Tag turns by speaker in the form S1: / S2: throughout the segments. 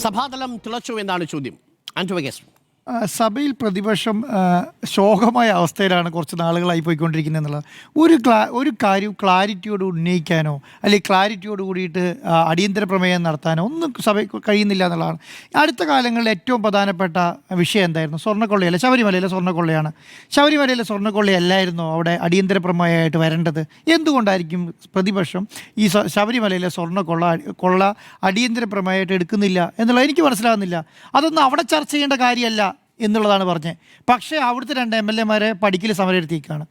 S1: സഭാതലം തിളച്ചു എന്നാണ് ചോദ്യം. ആൻഡ്
S2: സഭയിൽ പ്രതിപക്ഷം ശോകമായ അവസ്ഥയിലാണ് കുറച്ച് നാളുകളായി പോയിക്കൊണ്ടിരിക്കുന്നത് എന്നുള്ളത്. ഒരു കാര്യം ക്ലാരിറ്റിയോട് ഉന്നയിക്കാനോ അല്ലെങ്കിൽ ക്ലാരിറ്റിയോട് കൂടിയിട്ട് അടിയന്തര പ്രമേയം നടത്താനോ ഒന്നും സഭ കഴിയുന്നില്ല എന്നുള്ളതാണ്. അടുത്ത കാലങ്ങളിൽ ഏറ്റവും പ്രധാനപ്പെട്ട വിഷയം എന്തായിരുന്നു? സ്വർണ്ണക്കൊള്ളയല്ല, ശബരിമലയിലെ സ്വർണ്ണക്കൊള്ളയാണ്. ശബരിമലയിലെ സ്വർണ്ണക്കൊള്ളയല്ലായിരുന്നോ അവിടെ അടിയന്തര പ്രമേയമായിട്ട് വരേണ്ടത്? എന്തുകൊണ്ടായിരിക്കും പ്രതിപക്ഷം ഈ ശബരിമലയിലെ സ്വർണ്ണക്കൊള്ള അടിയന്തര പ്രമേയമായിട്ട് എടുക്കുന്നില്ല എന്നുള്ളത് എനിക്ക് മനസ്സിലാകുന്നില്ല. അതൊന്നും അവിടെ ചർച്ച ചെയ്യേണ്ട കാര്യമല്ല എന്നുള്ളതാണ് പറഞ്ഞത്. പക്ഷേ അവിടുത്തെ 2 MLA പഠിക്കൽ സമരത്തിലേക്കാണ്.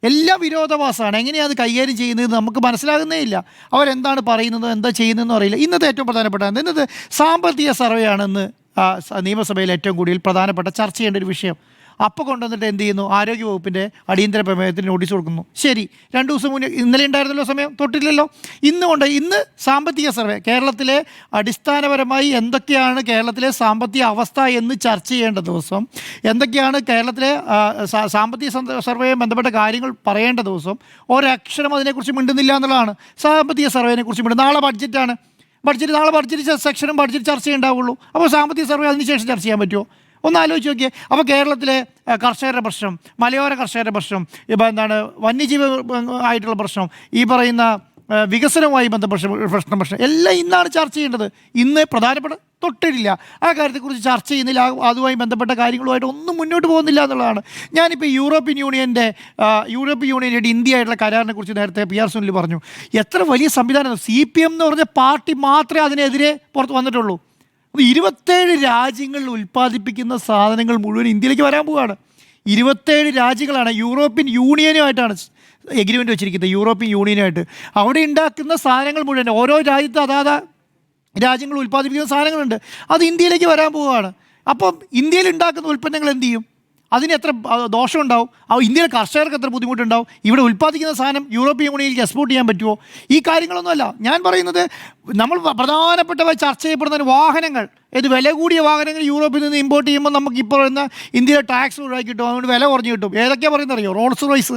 S2: എല്ലാം വിരോധാഭാസമാണ്. എങ്ങനെയാണ് അത് കൈകാര്യം ചെയ്യുന്നത് നമുക്ക് മനസ്സിലാകുന്നേ ഇല്ല. അവരെന്താണ് പറയുന്നതോ എന്താ ചെയ്യുന്നതെന്നോ അറിയില്ല. ഇന്നത്തെ ഏറ്റവും പ്രധാനപ്പെട്ട ഇന്നത്തെ സാമ്പത്തിക സർവേയാണെന്ന് നിയമസഭയിൽ ഏറ്റവും കൂടുതൽ പ്രധാനപ്പെട്ട ചർച്ച ചെയ്യേണ്ട ഒരു വിഷയം. അപ്പോൾ കൊണ്ടുവന്നിട്ട് എന്ത് ചെയ്യുന്നു? ആരോഗ്യവകുപ്പിൻ്റെ അടിയന്തര പ്രമേയത്തിന് നോട്ടീസ് കൊടുക്കുന്നു. ശരി, 2 ദിവസം മുന്നേ ഇന്നലെ ഉണ്ടായിരുന്നല്ലോ സമയം, തൊട്ടില്ലല്ലോ. ഇന്ന് സാമ്പത്തിക സർവേ, കേരളത്തിലെ അടിസ്ഥാനപരമായി എന്തൊക്കെയാണ് കേരളത്തിലെ സാമ്പത്തിക അവസ്ഥ എന്ന് ചർച്ച ചെയ്യേണ്ട ദിവസം, എന്തൊക്കെയാണ് കേരളത്തിലെ സാമ്പത്തിക സർവേയും ബന്ധപ്പെട്ട കാര്യങ്ങൾ പറയേണ്ട ദിവസം ഒരക്ഷരം അതിനെക്കുറിച്ച് മിണ്ടുന്നില്ല എന്നുള്ളതാണ്. സാമ്പത്തിക സർവേനെ കുറിച്ച് മിണ്ടും. നാളെ നാളെ ബഡ്ജറ്റ് സെക്ഷനും ബഡ്ജറ്റ് ചർച്ച ഉണ്ടാവുള്ളൂ. അപ്പോൾ സാമ്പത്തിക സർവേ അതിനുശേഷം ചർച്ച ചെയ്യാൻ പറ്റുമോ? ഒന്ന് ആലോചിച്ച് നോക്കിയേ. അപ്പോൾ കേരളത്തിലെ കർഷകരുടെ പ്രശ്നം, മലയോര കർഷകരുടെ പ്രശ്നം, ഇപ്പോൾ വന്യജീവി ആയിട്ടുള്ള പ്രശ്നം, ഈ പറയുന്ന വികസനവുമായി ബന്ധപ്പെട്ട പ്രശ്നം എല്ലാം ഇന്നാണ് ചർച്ച ചെയ്യേണ്ടത്. ഇന്ന് പ്രധാനപ്പെട്ട തൊട്ടിട്ടില്ല. ആ കാര്യത്തെക്കുറിച്ച് ചർച്ച ചെയ്യുന്നില്ല. അതുമായി ബന്ധപ്പെട്ട കാര്യങ്ങളുമായിട്ട് ഒന്നും മുന്നോട്ട് പോകുന്നില്ല എന്നുള്ളതാണ്. ഞാനിപ്പോൾ യൂറോപ്യൻ യൂണിയൻ്റെ ഇന്ത്യ ആയിട്ടുള്ള കരാറിനെ കുറിച്ച് നേരത്തെ PR സുനിൽ പറഞ്ഞു. എത്ര വലിയ സംവിധാനം! CPM എന്ന് പറഞ്ഞ പാർട്ടി മാത്രമേ അതിനെതിരെ പുറത്ത് വന്നിട്ടുള്ളൂ. 27 രാജ്യങ്ങളിൽ ഉൽപ്പാദിപ്പിക്കുന്ന സാധനങ്ങൾ മുഴുവൻ ഇന്ത്യയിലേക്ക് വരാൻ പോവുകയാണ്. 27 രാജ്യങ്ങളാണ്. യൂറോപ്യൻ യൂണിയനുമായിട്ടാണ് എഗ്രിമെൻ്റ് വെച്ചിരിക്കുന്നത്. യൂറോപ്യൻ യൂണിയനുമായിട്ട് അവിടെ ഉണ്ടാക്കുന്ന സാധനങ്ങൾ മുഴുവൻ ഓരോ രാജ്യത്ത് അതാത് രാജ്യങ്ങൾ ഉൽപ്പാദിപ്പിക്കുന്ന സാധനങ്ങളുണ്ട്. അത് ഇന്ത്യയിലേക്ക് വരാൻ പോവുകയാണ്. അപ്പം ഇന്ത്യയിൽ ഉണ്ടാക്കുന്ന ഉൽപ്പന്നങ്ങൾ എന്ത് ചെയ്യും? അതിന് എത്ര ദോഷം ഉണ്ടാവും? ഇന്ത്യയിലെ കർഷകർക്ക് എത്ര ബുദ്ധിമുട്ടുണ്ടാവും? ഇവിടെ ഉൽപ്പാദിക്കുന്ന സാധനം യൂറോപ്യൻ യൂണിയനിലേക്ക് എക്സ്പോർട്ട് ചെയ്യാൻ പറ്റുമോ? ഈ കാര്യങ്ങളൊന്നുമല്ല ഞാൻ പറയുന്നത്. നമ്മൾ പ്രധാനപ്പെട്ടവ ചർച്ച ചെയ്യപ്പെടുന്ന വാഹനങ്ങൾ, വില കൂടിയ വാഹനങ്ങൾ യൂറോപ്പിൽ നിന്ന് ഇമ്പോർട്ട് ചെയ്യുമ്പോൾ നമുക്ക് ഇപ്പോൾ പറയുന്ന ഇന്ത്യയിലെ ടാക്സ് ഒഴിവാക്കി കിട്ടും, അതുകൊണ്ട് വില കുറഞ്ഞ് കിട്ടും. ഏതൊക്കെയാണ് പറയുന്നത് അറിയോ? റോൾസ് റോയ്സ്,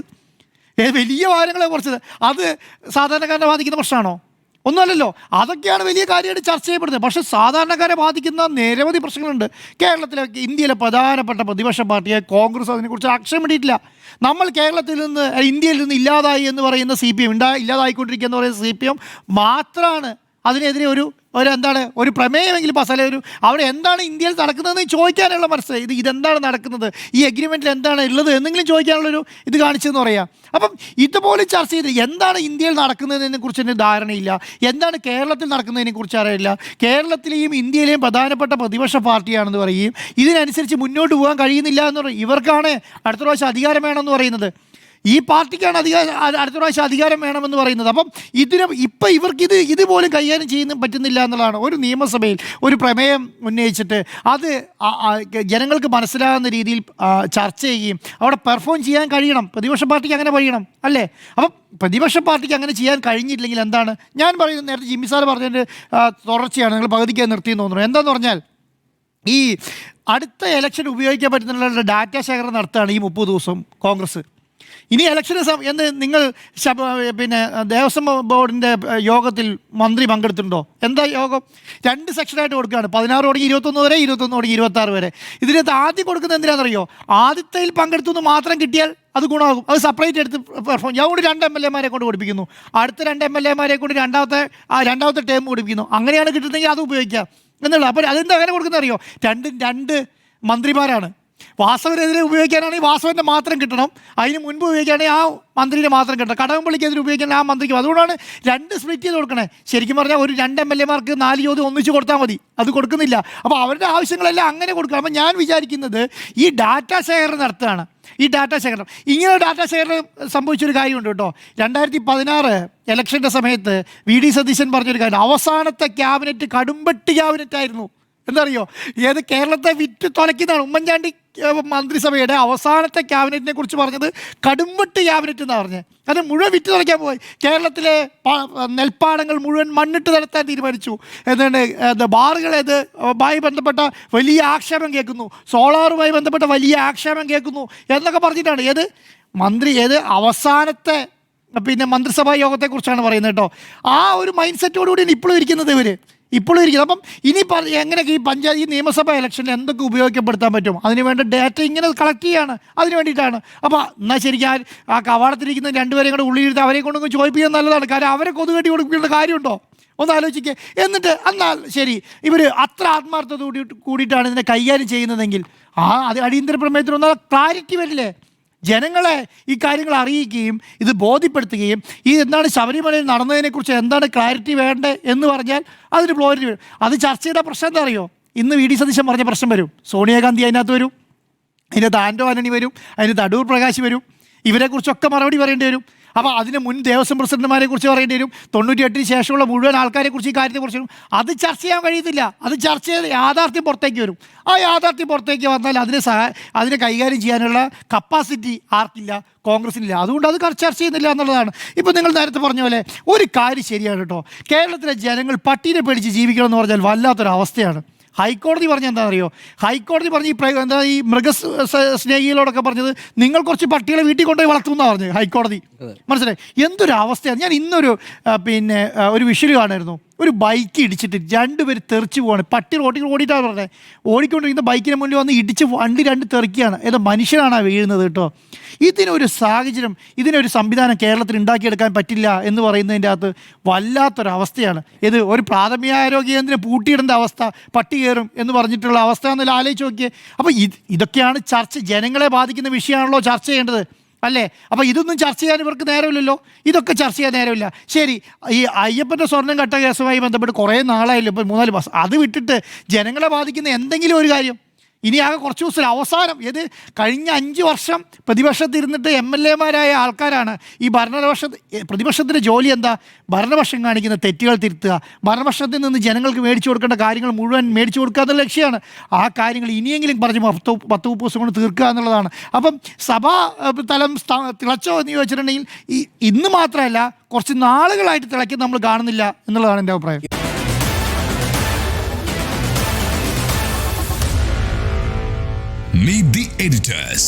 S2: വലിയ വാഹനങ്ങളെ കുറച്ചത്. അത് സാധാരണക്കാരനെ ബാധിക്കുന്ന പ്രശ്നമാണോ? ഒന്നുമല്ലല്ലോ. അതൊക്കെയാണ് വലിയ കാര്യമായിട്ട് ചർച്ച ചെയ്യപ്പെടുന്നത്. പക്ഷേ സാധാരണക്കാരെ ബാധിക്കുന്ന നിരവധി പ്രശ്നങ്ങളുണ്ട്. കേരളത്തിലെ ഇന്ത്യയിലെ പ്രധാനപ്പെട്ട പ്രതിപക്ഷ പാർട്ടിയെ കോൺഗ്രസ് അതിനെക്കുറിച്ച് അക്ഷരം ഇട്ടിട്ടില്ല. നമ്മൾ ഇന്ത്യയിൽ നിന്ന് ഇല്ലാതായി എന്ന് പറയുന്ന CPM, ഇല്ലാതായിക്കൊണ്ടിരിക്കുക എന്ന് പറയുന്ന CPM മാത്രമാണ് അതിനെതിരെ ഒരു പ്രമേയമെങ്കിലും പസല അവിടെ എന്താണ് ഇന്ത്യയിൽ നടക്കുന്നതെന്ന് ചോദിക്കാനുള്ള മനസ്സിലായി. ഇതെന്താണ് നടക്കുന്നത്, ഈ എഗ്രിമെൻറ്റിൽ എന്താണ് ഉള്ളത് എന്നെങ്കിലും ചോദിക്കാനുള്ളൊരു ഇത് കാണിച്ചതെന്ന് പറയാം. അപ്പം ഇതുപോലെ ചർച്ച ചെയ്ത് എന്താണ് ഇന്ത്യയിൽ നടക്കുന്നതിനെ കുറിച്ച് തന്നെ ധാരണയില്ല, എന്താണ് കേരളത്തിൽ നടക്കുന്നതിനെ കുറിച്ച് അറിയില്ല. കേരളത്തിലെയും ഇന്ത്യയിലെയും പ്രധാനപ്പെട്ട പ്രതിപക്ഷ പാർട്ടിയാണെന്ന് പറയുകയും ഇതിനനുസരിച്ച് മുന്നോട്ട് പോകാൻ കഴിയുന്നില്ല എന്ന് പറയും. ഇവർക്കാണ് അടുത്ത പ്രാവശ്യം അധികാരം വേണമെന്ന് പറയുന്നത്. ഈ പാർട്ടിക്കാണ് അടുത്ത പ്രാവശ്യം അധികാരം വേണമെന്ന് പറയുന്നത്. അപ്പം ഇപ്പം ഇവർക്ക് ഇതുപോലും കൈകാര്യം ചെയ്യാൻ പറ്റുന്നില്ല എന്നുള്ളതാണ്. ഒരു നിയമസഭയിൽ ഒരു പ്രമേയം ഉന്നയിച്ചിട്ട് അത് ജനങ്ങൾക്ക് മനസ്സിലാകുന്ന രീതിയിൽ ചർച്ച ചെയ്യുകയും അവിടെ പെർഫോം ചെയ്യാൻ കഴിയണം. പ്രതിപക്ഷ പാർട്ടിക്ക് അങ്ങനെ കഴിയണം അല്ലേ? അപ്പം പ്രതിപക്ഷ പാർട്ടിക്ക് അങ്ങനെ ചെയ്യാൻ കഴിഞ്ഞിട്ടില്ലെങ്കിൽ എന്താണ് ഞാൻ പറയുന്നത്? നേരത്തെ ജിമ്മി സാർ പറഞ്ഞതിൻ്റെ തുടർച്ചയാണ്. നിങ്ങൾ പകുതിക്ക് നിർത്തിയെന്ന് തോന്നുന്നു. എന്താണെന്ന് പറഞ്ഞാൽ ഈ അടുത്ത ഇലക്ഷൻ ഉപയോഗിക്കാൻ പറ്റുന്ന ഡാറ്റ ശേഖരണം നടത്തുകയാണ് ഈ 30 ദിവസം കോൺഗ്രസ്. ഇനി ഇലക്ഷന് എന്ന് നിങ്ങൾ ദേവസ്വം ബോർഡിൻ്റെ യോഗത്തിൽ മന്ത്രി പങ്കെടുത്തിട്ടുണ്ടോ? എന്താ യോഗം? 2 സെക്ഷനായിട്ട് കൊടുക്കുകയാണ്. 16 തുടങ്ങി 21 വരെ, 21 തുടങ്ങി 26 വരെ. ഇതിനകത്ത് ആദ്യം കൊടുക്കുന്നത് എന്തിനാണെന്നറിയോ? ആദ്യത്തേൽ പങ്കെടുത്തുനിന്ന് മാത്രം കിട്ടിയാൽ അത് ഗുണമാകും. അത് സെപ്പറേറ്റ് എടുത്ത് പെർഫോം. ഞാൻ കൂടി 2 MLA കൊണ്ട് കൊടുപ്പിക്കുന്നു. അടുത്ത 2 MLA കൊണ്ട് രണ്ടാമത്തെ ടേം കൊടുപ്പിക്കുന്നു. അങ്ങനെയാണ് കിട്ടുന്നതെങ്കിൽ അത് ഉപയോഗിക്കാം എന്നുള്ളത്. അപ്പോൾ അതെന്താ അങ്ങനെ കൊടുക്കുന്നത് അറിയോ? രണ്ട് മന്ത്രിമാരാണ്. വാസവനെതിരെ ഉപയോഗിക്കാനാണെങ്കിൽ വാസവൻ്റെ മാത്രം കിട്ടണം, അതിന് മുൻപ് ഉപയോഗിക്കുകയാണെങ്കിൽ ആ മന്ത്രിയുടെ മാത്രം കിട്ടണം. കടകംപള്ളിക്കെതിരെ ഉപയോഗിക്കുകയാണെങ്കിൽ ആ മന്ത്രിക്കും. അതുകൊണ്ടാണ് 2 സ്പ്ലിറ്റ് ചെയ്ത് കൊടുക്കണേ. ശരിക്കും പറഞ്ഞാൽ ഒരു 2 MLA-മാർക്ക് 4 ചോദ്യം ഒന്നിച്ച് കൊടുത്താൽ മതി. അത് കൊടുക്കുന്നില്ല. അപ്പോൾ അവരുടെ ആവശ്യങ്ങളെല്ലാം അങ്ങനെ കൊടുക്കണം. അപ്പോൾ ഞാൻ വിചാരിക്കുന്നത് ഈ ഡാറ്റ ശേഖരണം നടത്തുകയാണ്. ഈ ഡാറ്റ ശേഖരണം, ഇങ്ങനെ ഡാറ്റ ശേഖരണം സംഭവിച്ചൊരു കാര്യമുണ്ട് കേട്ടോ. 2016 ഇലക്ഷൻ്റെ സമയത്ത് VD സതീശൻ പറഞ്ഞൊരു കാര്യം, അവസാനത്തെ ക്യാബിനറ്റ് കടുംപെട്ടി ക്യാബിനറ്റായിരുന്നു. എന്തറിയോ? കേരളത്തെ വിറ്റ് തുലയ്ക്കുന്നതാണ്. ഉമ്മൻചാണ്ടി മന്ത്രിസഭയുടെ അവസാനത്തെ ക്യാബിനറ്റിനെ കുറിച്ച് പറഞ്ഞത് കടുംവെട്ട് ക്യാബിനറ്റ് എന്നാണ് പറഞ്ഞത്. അത് മുഴുവൻ വിറ്റ് തുലയ്ക്കാൻ പോയി. കേരളത്തിലെ നെൽപ്പാടങ്ങൾ മുഴുവൻ മണ്ണിട്ട് നിരത്താൻ തീരുമാനിച്ചു. ബാറുമായി ബന്ധപ്പെട്ട വലിയ ആക്ഷേപം കേൾക്കുന്നു, സോളാറുമായി ബന്ധപ്പെട്ട വലിയ ആക്ഷേപം കേൾക്കുന്നു എന്നൊക്കെ പറഞ്ഞിട്ടാണ് അവസാനത്തെ മന്ത്രിസഭാ യോഗത്തെക്കുറിച്ചാണ് പറയുന്നത് കേട്ടോ. ആ ഒരു മൈൻഡ് സെറ്റോടുകൂടിയാണ് ഇപ്പോഴും ഇരിക്കുന്നത് ഇവർ. ഇപ്പോഴും ഇരിക്കുന്നത്. അപ്പം ഇനി എങ്ങനെയൊക്കെ ഈ നിയമസഭാ ഇലക്ഷനിൽ എന്തൊക്കെ ഉപയോഗപ്പെടുത്താൻ പറ്റും അതിനുവേണ്ട ഡാറ്റ ഇങ്ങനെ കളക്ട് ചെയ്യാണ്, അതിന് വേണ്ടിയിട്ടാണ്. അപ്പോൾ എന്നാൽ ശരിക്കും ആ കവാടത്തിരിക്കുന്ന രണ്ടുപേരെയും കൂടെ ഉള്ളിലിരുന്ന് അവരെ കൊണ്ടൊന്നും ചോദിപ്പിക്കാൻ നല്ലതാണ്. കാരണം അവരെ കൊതുകെട്ടി കൊടുക്കേണ്ട കാര്യമുണ്ടോ? ഒന്ന് ആലോചിക്കുക. എന്നിട്ട് എന്നാൽ ശരി, ഇവർ അത്ര ആത്മാർത്ഥത കൂടിയിട്ടാണ് ഇതിനെ കൈകാര്യം ചെയ്യുന്നതെങ്കിൽ അത് അടിയന്തര പ്രമേയത്തിനൊന്നും ക്ലാരിറ്റി വരില്ലേ? ജനങ്ങളെ ഈ കാര്യങ്ങൾ അറിയിക്കുകയും ഇത് ബോധ്യപ്പെടുത്തുകയും ഈ എന്താണ് ശബരിമലയിൽ നടന്നതിനെക്കുറിച്ച് എന്താണ് ക്ലാരിറ്റി വേണ്ടത് എന്ന് പറഞ്ഞാൽ അതിന് ക്ലാരിറ്റി വരും. അത് ചർച്ച ചെയ്ത പ്രശ്നം എന്താ അറിയോ? ഇന്ന് വി ഡി സതീശൻ പറഞ്ഞ പ്രശ്നം വരും, സോണിയാഗാന്ധി അതിനകത്ത് വരും, അതിനകത്ത് ആൻഡോ ആന്റണി വരും, അതിനകത്ത് അടൂർ പ്രകാശ് വരും. ഇവരെക്കുറിച്ചൊക്കെ മറുപടി പറയേണ്ടി വരും. അപ്പോൾ അതിന് മുൻ ദേവസ്വം പ്രസിഡന്റുമാരെ കുറിച്ച് പറയേണ്ടി വരും, 98-ന് ശേഷമുള്ള മുഴുവൻ ആൾക്കാരെക്കുറിച്ച് ഈ കാര്യത്തെക്കുറിച്ച് അത് ചർച്ച ചെയ്യാൻ കഴിയത്തില്ല. അത് ചർച്ച ചെയ്ത് യാഥാർത്ഥ്യം പുറത്തേക്ക് വരും. ആ യാഥാർത്ഥ്യം പുറത്തേക്ക് വന്നാൽ അതിനെ കൈകാര്യം ചെയ്യാനുള്ള കപ്പാസിറ്റി ആർക്കില്ല? കോൺഗ്രസിനില്ല. അതുകൊണ്ട് അത് ചർച്ച ചെയ്യുന്നില്ല എന്നുള്ളതാണ്. ഇപ്പോൾ നിങ്ങൾ നേരത്തെ പറഞ്ഞ പോലെ ഒരു കാര്യം ശരിയാണ് കേട്ടോ, കേരളത്തിലെ ജനങ്ങൾ പട്ടീനെ പേടിച്ച് ജീവിക്കണം എന്ന് പറഞ്ഞാൽ വല്ലാത്തൊരവസ്ഥയാണ്. ഹൈക്കോടതി പറഞ്ഞ എന്താ അറിയോ? ഹൈക്കോടതി പറഞ്ഞ് ഈ സ്നേഹികളോടൊക്കെ പറഞ്ഞത് നിങ്ങൾ കുറച്ച് പട്ടികളെ വീട്ടിൽ കൊണ്ടുപോയി വളർത്തുമെന്നാണ് പറഞ്ഞത് ഹൈക്കോടതി. മനസ്സിലായി? എന്തൊരു അവസ്ഥയാണ്. ഞാൻ ഇന്നൊരു ഒരു വിഷ്വൽ കാണായിരുന്നു. ഒരു ബൈക്ക് ഇടിച്ചിട്ട് രണ്ടുപേർ തെറിച്ച് പോവാണ്. പട്ടി റോട്ടിൽ ഓടിയിട്ടാണ് പറഞ്ഞത്. ഓടിക്കൊണ്ടിരിക്കുന്ന ബൈക്കിന് മുന്നിൽ വന്ന് ഇടിച്ച് വണ്ടി രണ്ട് തെറിക്കുകയാണ്. ഏതോ മനുഷ്യനാണ് വീഴുന്നത് കേട്ടോ. ഇതിനൊരു സാഹചര്യം, ഇതിനൊരു സംവിധാനം കേരളത്തിൽ ഉണ്ടാക്കിയെടുക്കാൻ പറ്റില്ല എന്ന് പറയുന്നതിൻ്റെ അകത്ത് വല്ലാത്തൊരവസ്ഥയാണ്. ഇത് ഒരു പ്രാഥമികാരോഗ്യ കേന്ദ്രം പൂട്ടിയിടേണ്ട അവസ്ഥ, പട്ടി കയറും എന്ന് പറഞ്ഞിട്ടുള്ള അവസ്ഥ എന്നല്ല ആലോചിച്ച് നോക്കിയേ. അപ്പോൾ ഇതൊക്കെയാണ് ചർച്ച, ജനങ്ങളെ ബാധിക്കുന്ന വിഷയമാണല്ലോ ചർച്ച ചെയ്യേണ്ടത് അല്ലേ? അപ്പോൾ ഇതൊന്നും ചർച്ച ചെയ്യാൻ ഇവർക്ക് നേരമില്ലല്ലോ. ഇതൊക്കെ ചർച്ച ചെയ്യാൻ നേരമില്ല. ശരി, ഈ അയ്യപ്പൻ്റെ സ്വർണ്ണം കട്ട കേസുമായി ബന്ധപ്പെട്ട് കുറേ നാളായില്ലോ, ഇപ്പോൾ 3-4 മാസം. അത് വിട്ടിട്ട് ജനങ്ങളെ ബാധിക്കുന്ന എന്തെങ്കിലും ഒരു കാര്യം ഇനി ആകെ കുറച്ച് ദിവസം അവസാനം കഴിഞ്ഞ 5 വർഷം പ്രതിപക്ഷത്തിരുന്നിട്ട് MLA-മാരായ ആൾക്കാരാണ് ഈ പ്രതിപക്ഷത്തിൻ്റെ ജോലി എന്താ? ഭരണപക്ഷം കാണിക്കുന്ന തെറ്റുകൾ തിരുത്തുക, ഭരണപക്ഷത്തിൽ നിന്ന് ജനങ്ങൾക്ക് മേടിച്ചു കൊടുക്കേണ്ട കാര്യങ്ങൾ മുഴുവൻ മേടിച്ചു കൊടുക്കുക എന്നുള്ള ലക്ഷ്യമാണ്. ആ കാര്യങ്ങൾ ഇനിയെങ്കിലും പറഞ്ഞ് 10-30 ദിവസം കൊണ്ട് തീർക്കുക എന്നുള്ളതാണ്. അപ്പം സഭാ തലം തിളച്ചോ എന്ന് ചോദിച്ചിട്ടുണ്ടെങ്കിൽ ഇന്ന് മാത്രമല്ല കുറച്ച് നാളുകളായിട്ട് തിളയ്ക്ക് നമ്മൾ കാണുന്നില്ല എന്നുള്ളതാണ് എൻ്റെ അഭിപ്രായം.
S3: Meet the editors.